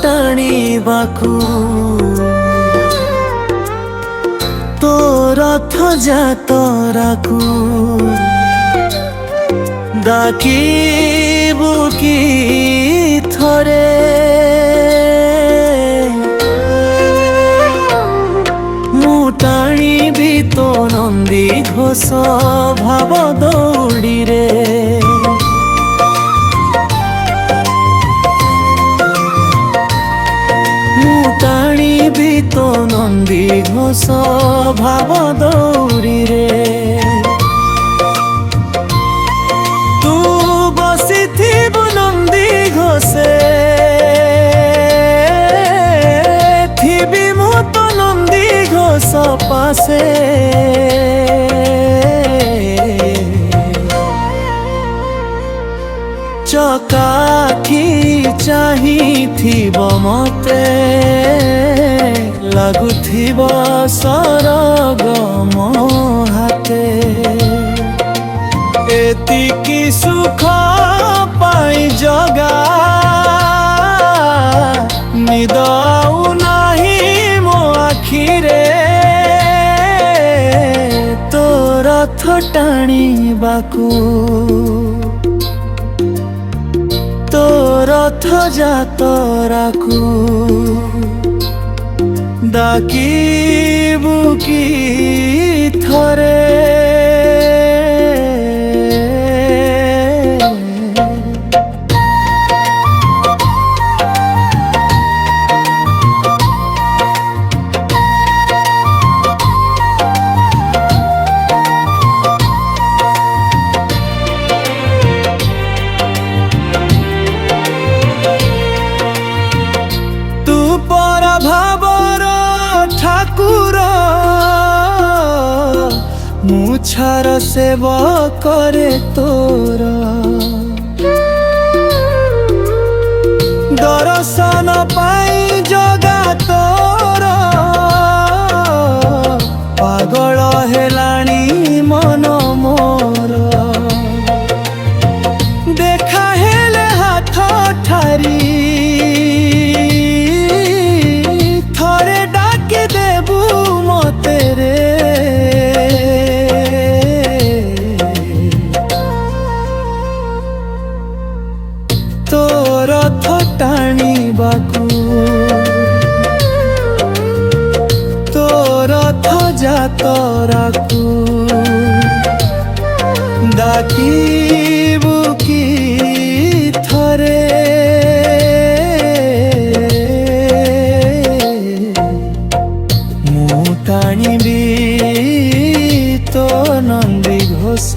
टाणीबाकू तो रथ जातराकू डाकिबू कि थरे मु टाणीबी तो नंदी घोष भाव दौड़ी रे टाणीबी तो नंदी घोष भाव दौड़ी रे तू बसी थीबु नंदी घोषे थीबी मु तो नंदी घोष पासे चकाखी चाहिथिब मते लगुथिब सरगम हाथे एतिकी सुख पाई जगा निद आउ नाही मो आखिरे तो रथ टाणीबाकू तो रथ जातराकू डाकिबू कि थरे मुछार सेवा करे तोर दर्शन पाई जगा तोर पागल हेलाणी मन मोर देखा हेले हाथ ठारी थरे डाके देबू मते रे तो रथ टाणीबाकू तो रथ जातराकू डाकिबू कि थरे मु टाणीबी तो नंदी घोष